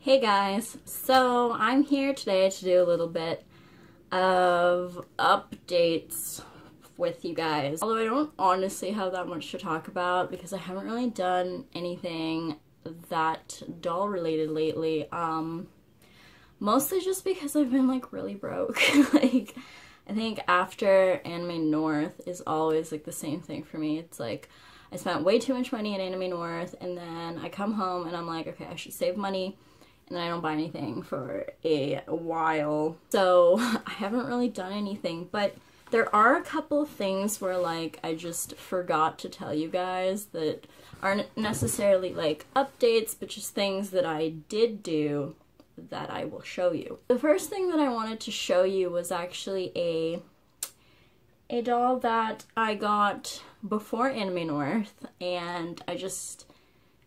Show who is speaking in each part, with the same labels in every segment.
Speaker 1: Hey guys, so I'm here today to do a little bit of updates with you guys. Although I don't honestly have that much to talk about because I haven't really done anything that doll related lately. Mostly just because I've been like really broke. Like, I think after Anime North is always like the same thing for me. It's like I spent way too much money at Anime North and then I come home and I'm like, okay, I should save money. And then I don't buy anything for a while. So I haven't really done anything, but there are a couple of things where like I just forgot to tell you guys that aren't necessarily like updates, but just things that I did do that I will show you. The first thing that I wanted to show you was actually a doll that I got before Anime North, and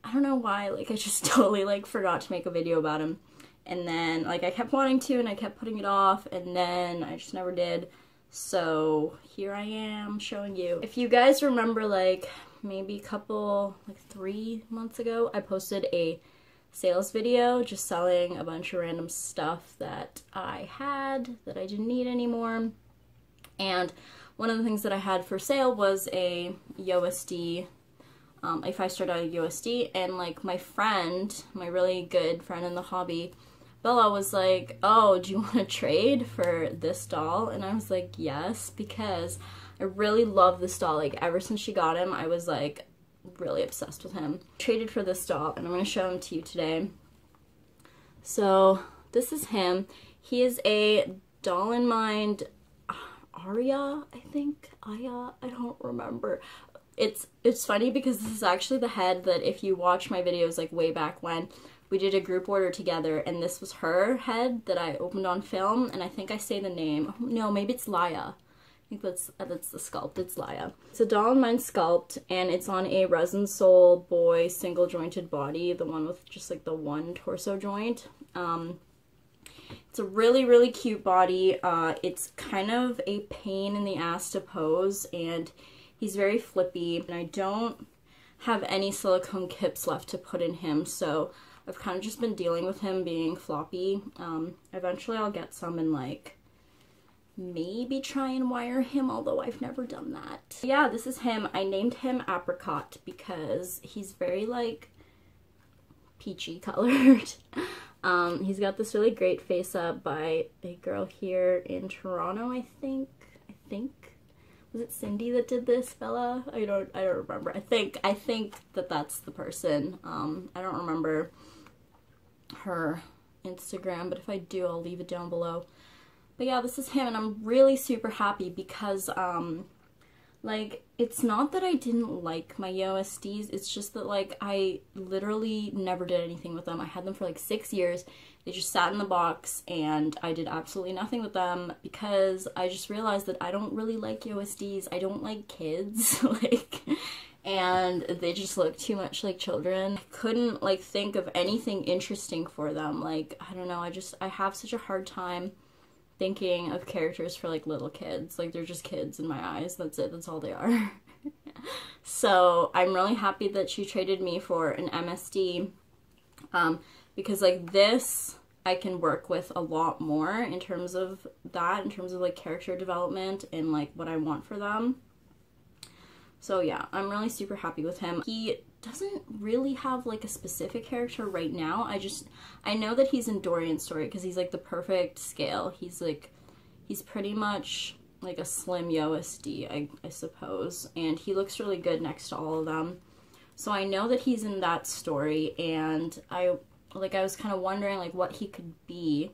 Speaker 1: I don't know why, like I just totally like forgot to make a video about him. And then like I kept wanting to and I kept putting it off and then I just never did. So here I am showing you. If you guys remember, like maybe a couple, like 3 months ago, I posted a sales video just selling a bunch of random stuff that I had that I didn't need anymore. And one of the things that I had for sale was a USD, a 5-star doll USD, and like my friend, my really good friend in the hobby, Bella, was like, oh, do you want to trade for this doll? And I was like, yes, because I really love this doll. Like ever since she got him, I was like really obsessed with him. Traded for this doll and I'm going to show him to you today. So this is him. He is a Doll in Mind Aria, I think. Aya, I don't remember. It's funny because this is actually the head that if you watch my videos like way back when, we did a group order together and this was her head that I opened on film, and I think I say the name. No, maybe it's Laya. I think that's the sculpt. It's Laya. It's a Doll in Mind sculpt and it's on a Resin Soul boy single jointed body, the one with just like the one torso joint. It's a really, really cute body. It's kind of a pain in the ass to pose and he's very flippy, and I don't have any silicone kips left to put in him, so I've kind of just been dealing with him being floppy. Eventually I'll get some and like maybe try and wire him, although I've never done that. Yeah, this is him. I named him Apricot because he's very like peachy colored. He's got this really great face up by a girl here in Toronto, I think. Was it Cindy that did this, Bella? I don't remember. I think that that's the person. I don't remember her Instagram, but if I do, I'll leave it down below. But yeah, this is him, and I'm really super happy because, like, it's not that I didn't like my USDs, it's just that, like, I literally never did anything with them. I had them for, like, 6 years. They just sat in the box, and I did absolutely nothing with them because I just realized that I don't really like USDs. I don't like kids, like, and they just look too much like children. I couldn't, like, think of anything interesting for them. Like, I don't know, I have such a hard time thinking of characters for like little kids. Like they're just kids in my eyes. That's it. That's all they are. So I'm really happy that she traded me for an MSD because like this I can work with a lot more in terms of that, in terms of like character development and like what I want for them. So yeah, I'm really super happy with him. He doesn't really have like a specific character right now. I know that he's in Dorian's story because he's like the perfect scale. He's pretty much like a slim USD, I suppose. And he looks really good next to all of them. So I know that he's in that story, and I was kind of wondering like what he could be.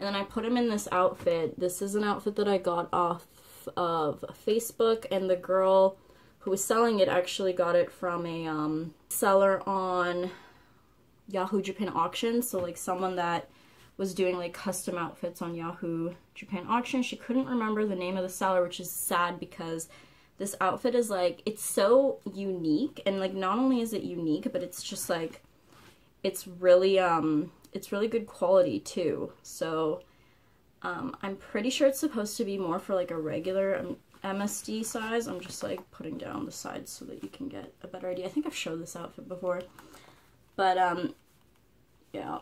Speaker 1: And then I put him in this outfit. This is an outfit that I got off of Facebook, and the girl who was selling it actually got it from a seller on Yahoo Japan Auction. So like someone that was doing like custom outfits on Yahoo Japan Auction. She couldn't remember the name of the seller, which is sad because this outfit is like, it's so unique, and like not only is it unique, but it's just like, it's really good quality too. So I'm pretty sure it's supposed to be more for like a regular MSD size. I'm just like putting down the sides so that you can get a better idea. I think I've showed this outfit before, but yeah,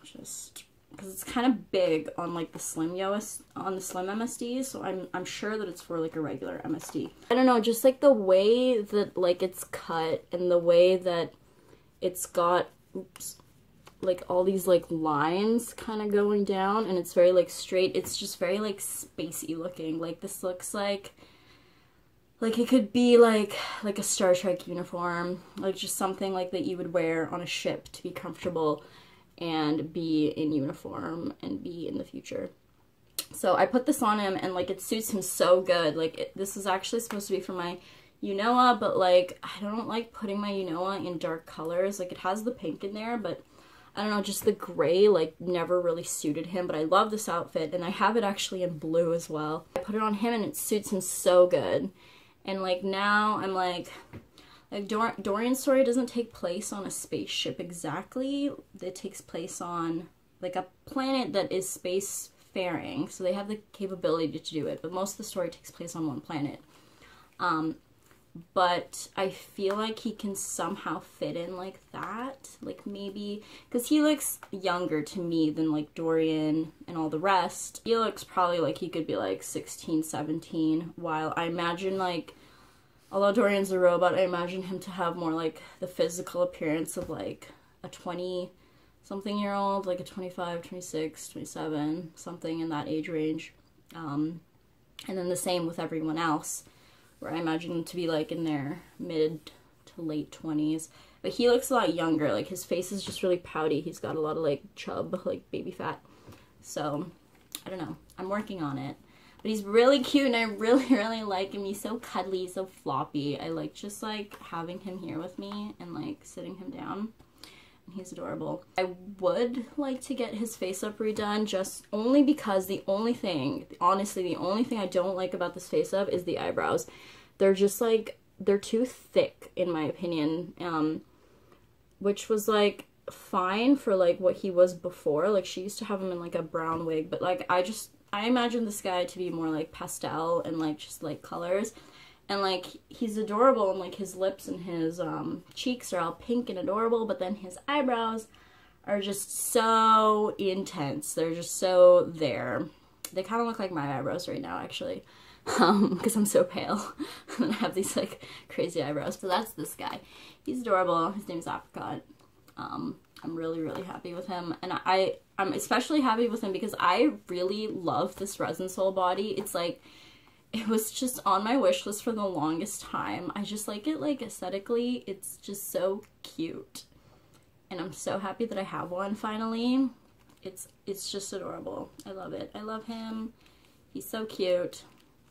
Speaker 1: just because it's kind of big on like the slim MSD, so I'm sure that it's for like a regular MSD. I don't know, just like the way that like it's cut and the way that it's got, oops, like all these like lines kind of going down, and it's very like straight. It's just very like spacey looking. Like this looks like it could be like a Star Trek uniform, like just something like that you would wear on a ship to be comfortable and be in uniform and be in the future. So I put this on him and like it suits him so good. Like this is actually supposed to be for my Unoa, but like I don't like putting my Unoa in dark colors. Like it has the pink in there, but I don't know, just the gray like never really suited him. But I love this outfit, and I have it actually in blue as well. I put it on him and it suits him so good. And like now I'm like Dorian's story doesn't take place on a spaceship exactly. It takes place on like a planet that is spacefaring, so they have the capability to do it, but most of the story takes place on one planet. But I feel like he can somehow fit in like that, like maybe because he looks younger to me than like Dorian and all the rest. He looks probably like he could be like 16, 17, while I imagine like, although Dorian's a robot, I imagine him to have more like the physical appearance of like a 20-something-year-old, like a 25, 26, 27, something in that age range. And then the same with everyone else, where I imagine them to be like in their mid to late 20s. But he looks a lot younger. Like his face is just really pouty. He's got a lot of like chub, like baby fat. So I don't know. I'm working on it. But he's really cute and I really, really like him. He's so cuddly, so floppy. I like just like having him here with me and like sitting him down. And he's adorable. I would like to get his face up redone just only because the only thing, honestly, the only thing I don't like about this face up is the eyebrows. They're just like, they're too thick in my opinion, which was like fine for like what he was before. Like she used to have him in like a brown wig, but like I imagine this guy to be more like pastel and like just like colors, and like he's adorable, and like his lips and his cheeks are all pink and adorable, but then his eyebrows are just so intense. They're just so there. They kind of look like my eyebrows right now actually, because I'm so pale and I have these like crazy eyebrows. So that's this guy. He's adorable. His name's Apricot. I'm really, really happy with him, and I'm especially happy with him because I really love this Resin Soul body. It's like, it was just on my wish list for the longest time. I just like it, like aesthetically, it's just so cute, and I'm so happy that I have one finally. It's just adorable. I love it. I love him. He's so cute.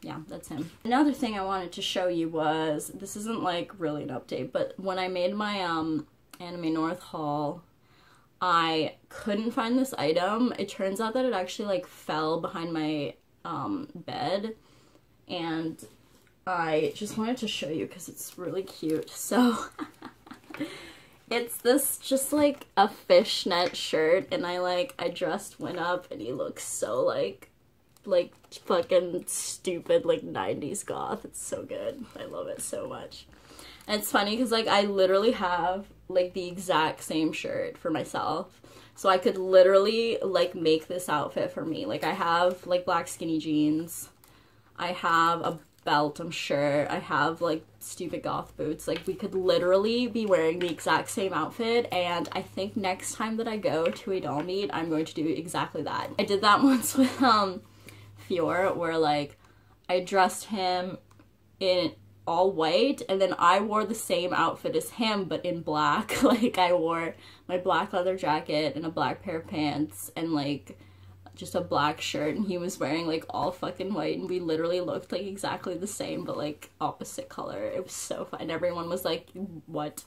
Speaker 1: Yeah, that's him. Another thing I wanted to show you was, this isn't like really an update, but when I made my Anime North haul, I couldn't find this item. It turns out that it actually like fell behind my bed, and I just wanted to show you because it's really cute. So it's this just like a fishnet shirt, and I dressed Win up and he looks so like fucking stupid like 90s goth. It's so good. I love it so much. And it's funny because like I literally have like the exact same shirt for myself, so I could literally like make this outfit for me. Like I have like black skinny jeans, I have a belt, I'm sure, I have like stupid goth boots. Like we could literally be wearing the exact same outfit, and I think next time that I go to a doll meet, I'm going to do exactly that. I did that once with Fior, where like I dressed him in all white, and then I wore the same outfit as him but in black. Like I wore my black leather jacket and a black pair of pants and like just a black shirt, and he was wearing like all fucking white, and we literally looked like exactly the same but like opposite color. It was so fun. Everyone was like, what?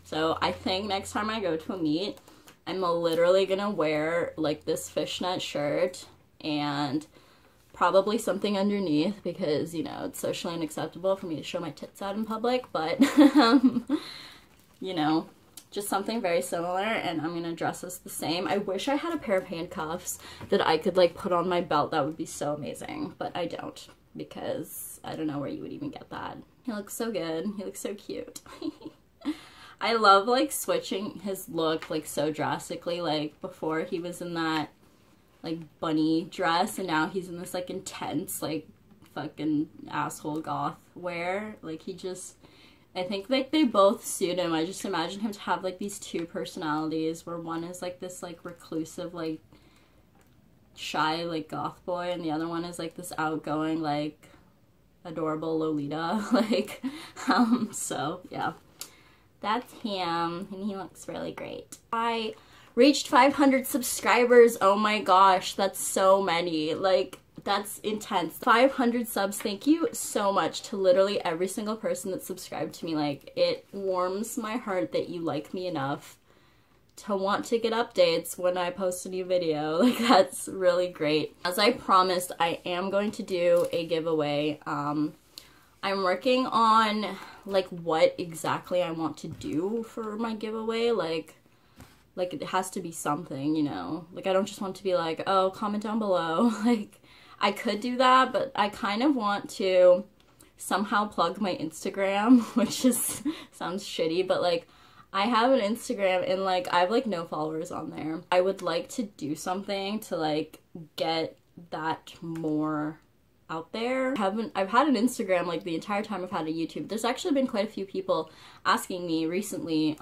Speaker 1: So I think next time I go to a meet, I'm literally gonna wear like this fishnet shirt and probably something underneath, because, you know, it's socially unacceptable for me to show my tits out in public, but, you know, just something very similar, and I'm gonna dress this the same. I wish I had a pair of handcuffs that I could, like, put on my belt. That would be so amazing, but I don't, because I don't know where you would even get that. He looks so good. He looks so cute. I love, like, switching his look, like, so drastically. Like, before he was in that, like, bunny dress, and now he's in this, like, intense, like, fucking asshole goth wear. Like, he just, I think, like, they both suit him. I just imagine him to have, like, these two personalities, where one is, like, this, like, reclusive, like, shy, like, goth boy, and the other one is, like, this outgoing, like, adorable Lolita. Like, so, yeah. That's him, and he looks really great. I reached 500 subscribers. Oh my gosh, that's so many. Like, that's intense. 500 subs. Thank you so much to literally every single person that subscribed to me. Like, it warms my heart that you like me enough to want to get updates when I post a new video. Like, that's really great. As I promised, I am going to do a giveaway. I'm working on, like, what exactly I want to do for my giveaway. Like it has to be something, you know? Like, I don't just want to be like, oh, comment down below. Like, I could do that, but I kind of want to somehow plug my Instagram, which is, sounds shitty, but, like, I have an Instagram, and, like, I have, like, no followers on there. I would like to do something to, like, get that more out there. I've had an Instagram, like, the entire time I've had a YouTube. There's actually been quite a few people asking me recently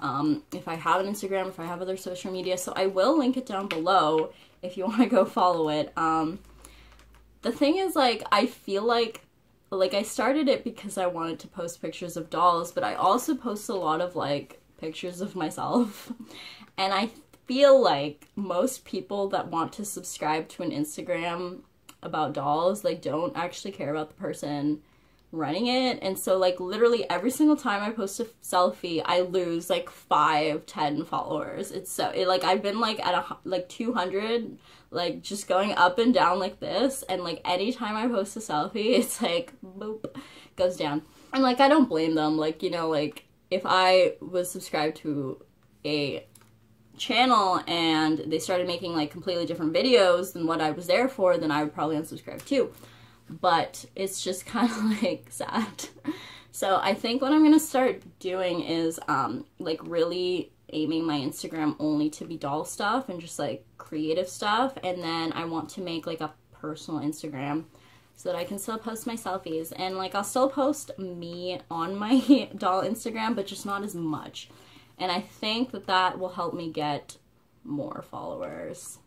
Speaker 1: if I have an Instagram, if I have other social media, so I will link it down below if you want to go follow it. The thing is, like, I feel like I started it because I wanted to post pictures of dolls, but I also post a lot of, like, pictures of myself. And I feel like most people that want to subscribe to an Instagram about dolls, like, don't actually care about the person running it. And so, like, literally every single time I post a selfie, I lose, like, 5-10 followers. It's so, like, I've been, like, at like 200, like, just going up and down like this, and, like, anytime I post a selfie, it's like, boop, goes down. And, like, I don't blame them. Like, you know, like, if I was subscribed to a channel and they started making, like, completely different videos than what I was there for, then I would probably unsubscribe too. But it's just kind of, like, sad. So I think what I'm gonna start doing is like, really aiming my Instagram only to be doll stuff and just, like, creative stuff, and then I want to make, like, a personal Instagram so that I can still post my selfies, and, like, I'll still post me on my doll Instagram, but just not as much. And I think that that will help me get more followers.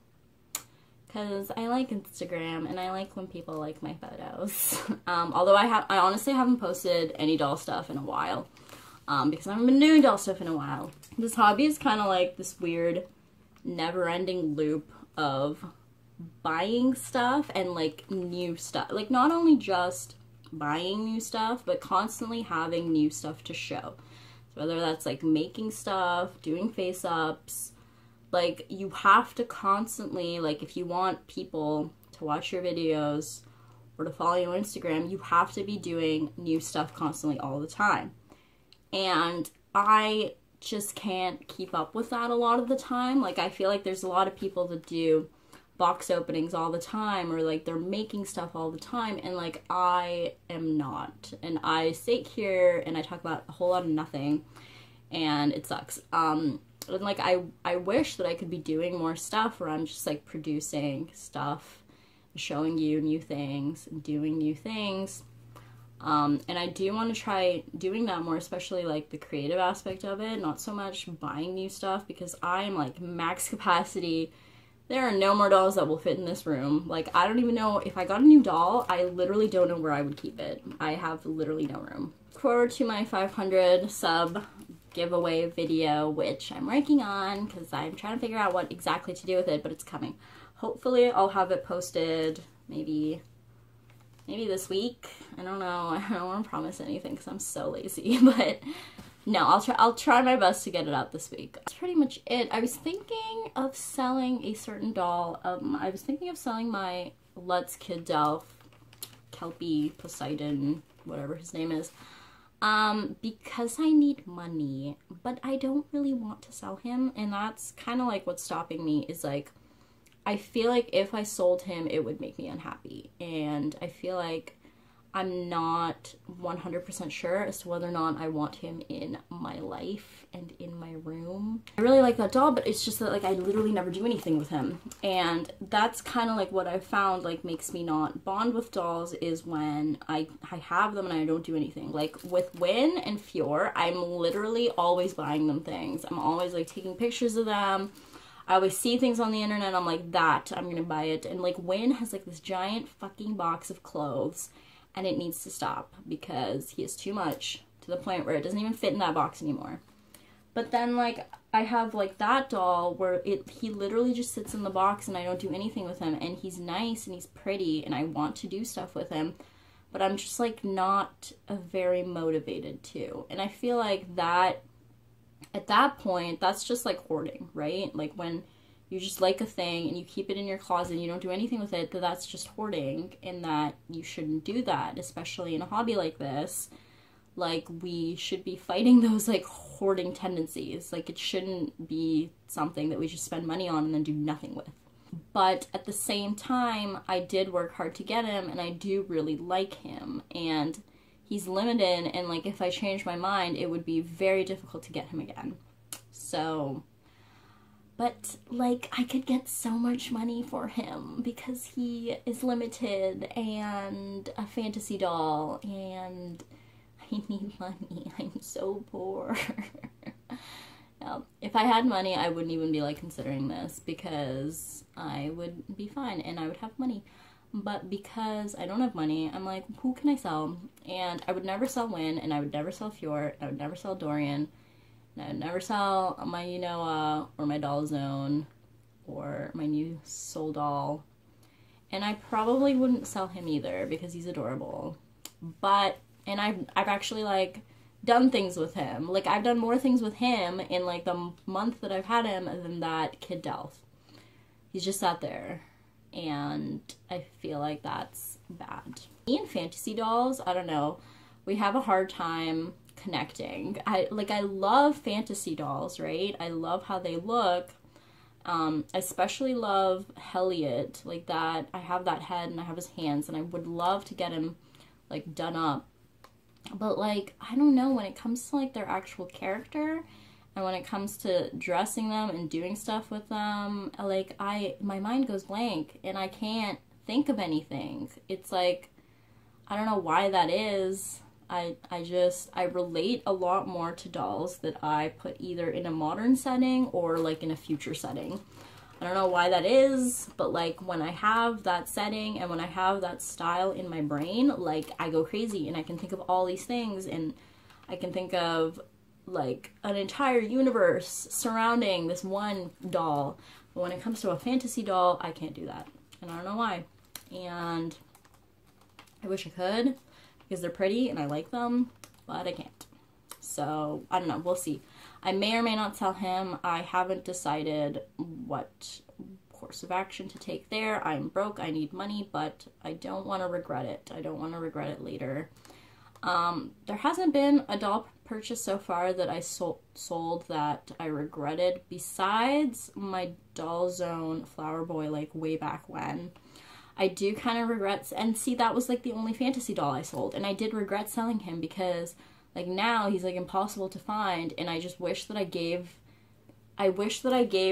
Speaker 1: Because I like Instagram, and I like when people like my photos. Although I honestly haven't posted any doll stuff in a while. Because I haven't been doing doll stuff in a while. This hobby is kind of like this weird, never-ending loop of buying stuff and, like, new stuff. Like, not only just buying new stuff, but constantly having new stuff to show. So whether that's, like, making stuff, doing face-ups, like, you have to constantly, like, if you want people to watch your videos or to follow you on Instagram, you have to be doing new stuff constantly all the time. And I just can't keep up with that a lot of the time. Like, I feel like there's a lot of people that do box openings all the time, or, like, they're making stuff all the time, and, like, I am not. And I sit here and I talk about a whole lot of nothing, and it sucks. And, like, I wish that I could be doing more stuff where I'm just, like, producing stuff, showing you new things, doing new things. And I do want to try doing that more, especially, like, the creative aspect of it, not so much buying new stuff, because I am, like, max capacity. There are no more dolls that will fit in this room. Like, I don't even know, if I got a new doll, I literally don't know where I would keep it. I have literally no room. Look forward to my 500 sub giveaway video, which I'm working on, because I'm trying to figure out what exactly to do with it, but it's coming. Hopefully I'll have it posted maybe this week. I don't know. I don't want to promise anything because I'm so lazy, but no, I'll try my best to get it out this week. That's pretty much it. I was thinking of selling a certain doll. I was thinking of selling my Lutz Kid Delph, Kelpie Poseidon, whatever his name is, because I need money, but I don't really want to sell him, and that's kind of like what's stopping me, is, like, I feel like if I sold him, it would make me unhappy, and I feel like I'm not 100% sure as to whether or not I want him in my life and in my room. I really like that doll, but it's just that like I literally never do anything with him. And that's kind of like what I've found like makes me not bond with dolls, is when I have them and I don't do anything. Like with Win and Fior, I'm literally always buying them things. I'm always like taking pictures of them. I always see things on the internet, I'm like, that, I'm gonna buy it. And like Win has like this giant fucking box of clothes, and it needs to stop because he is too much, to the point where it doesn't even fit in that box anymore. But then like I have like that doll where he literally just sits in the box and I don't do anything with him, and he's nice and he's pretty and I want to do stuff with him, but I'm just like not very motivated to. And I feel like that at that point, that's just like hoarding, right? Like when you just like a thing and you keep it in your closet and you don't do anything with it, that's just hoarding, and that you shouldn't do that, especially in a hobby like this. Like, we should be fighting those like hoarding tendencies. Like, it shouldn't be something that we just spend money on and then do nothing with. But at the same time, I did work hard to get him, and I do really like him, and he's limited, and like if I change my mind, it would be very difficult to get him again. So, but like I could get so much money for him because he is limited and a fantasy doll, and I need money. I'm so poor. If I had money, I wouldn't even be like considering this, because I would be fine and I would have money. But because I don't have money, I'm like, who can I sell? And I would never sell Win, and I would never sell Fior, and I would never sell Dorian, and I would never sell my Unoa, or my Doll Zone, or my new Soul Doll. And I probably wouldn't sell him either, because he's adorable. But, and I've actually, like, done things with him. Like, I've done more things with him in, like, the month that I've had him than that Kid Delph. He's just sat there. And I feel like that's bad. Me and fantasy dolls, I don't know, we have a hard time connecting. I love fantasy dolls, right? I love how they look. I especially love Heliot, like that. I have that head and I have his hands, and I would love to get him like done up. But like, I don't know, when it comes to like their actual character, and when it comes to dressing them and doing stuff with them, like, my mind goes blank and I can't think of anything. It's like, I don't know why that is. I relate a lot more to dolls that I put either in a modern setting or like in a future setting. I don't know why that is, but like when I have that setting and when I have that style in my brain, like I go crazy and I can think of all these things, and I can think of like an entire universe surrounding this one doll. But when it comes to a fantasy doll, I can't do that, and I don't know why. And I wish I could, because they're pretty and I like them, but I can't. So I don't know, we'll see. I may or may not sell him. I haven't decided what course of action to take there. I'm broke, I need money, but I don't want to regret it. I don't want to regret it later. There hasn't been a doll purchase so far that I sold that I regretted, besides my Doll Zone Flower Boy, like way back when. I do kind of regret, and see, that was like the only fantasy doll I sold, and I did regret selling him because like now he's like impossible to find, and I just wish that I gave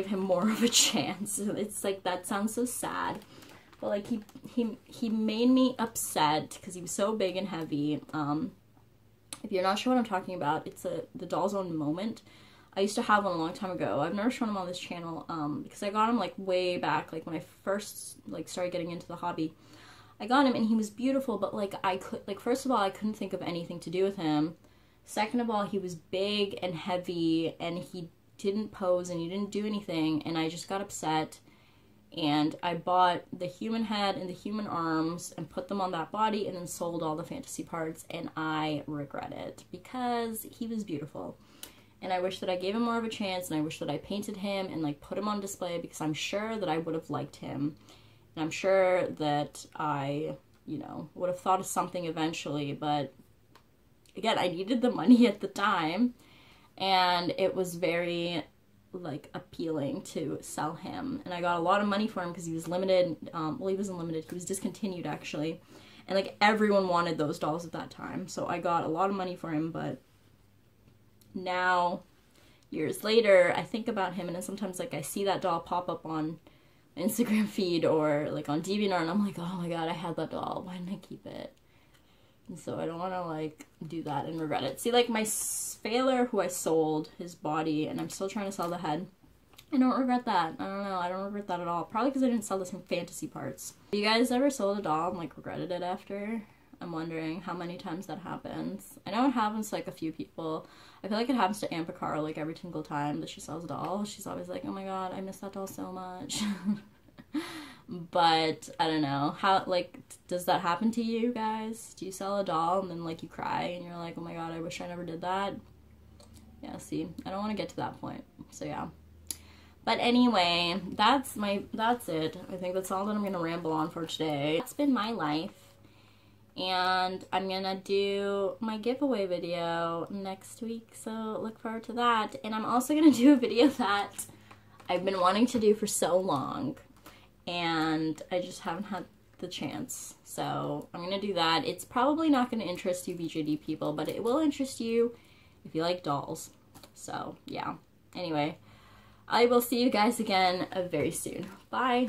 Speaker 1: him more of a chance. It's like, that sounds so sad. But like he made me upset because he was so big and heavy. If you're not sure what I'm talking about, it's the Doll Zone Moment. I used to have one a long time ago. I've never shown him on this channel because I got him like way back, like when I first like started getting into the hobby. I got him and he was beautiful, but like first of all, I couldn't think of anything to do with him. Second of all, he was big and heavy and he didn't pose and he didn't do anything, and I just got upset. And I bought the human head and the human arms and put them on that body and then sold all the fantasy parts, and I regret it because he was beautiful. And I wish that I gave him more of a chance, and I wish that I painted him and like put him on display, because I'm sure that I would have liked him. And I'm sure that I, you know, would have thought of something eventually, but again, I needed the money at the time, and it was very like appealing to sell him, and I got a lot of money for him because he was limited. Well, he wasn't limited, he was discontinued actually, And like everyone wanted those dolls at that time. So I got a lot of money for him, but now, years later, I think about him and then sometimes like I see that doll pop up on my Instagram feed or like on DeviantArt and I'm like, oh my god, I had that doll. Why didn't I keep it? And so I don't want to like do that and regret it. See, like my Phaler who I sold his body and I'm still trying to sell the head. I don't regret that. I don't know. I don't regret that at all. Probably because I didn't sell the fantasy parts. Have you guys ever sold a doll and like regretted it after? I'm wondering how many times that happens. I know it happens to like a few people. I feel like it happens to Ann Picaro like every single time that she sells a doll. She's always like, oh my god, I miss that doll so much. But I don't know. How, like, does that happen to you guys? Do you sell a doll and then like you cry and you're like, oh my god, I wish I never did that? Yeah, see, I don't want to get to that point. So yeah. But anyway, that's it. I think that's all that I'm gonna ramble on for today. That's been my life. And I'm gonna do my giveaway video next week, so look forward to that. And I'm also gonna do a video that I've been wanting to do for so long, and I just haven't had the chance. So I'm gonna do that. It's probably not gonna interest you VJD people, but it will interest you if you like dolls. So yeah. Anyway, I will see you guys again very soon. Bye!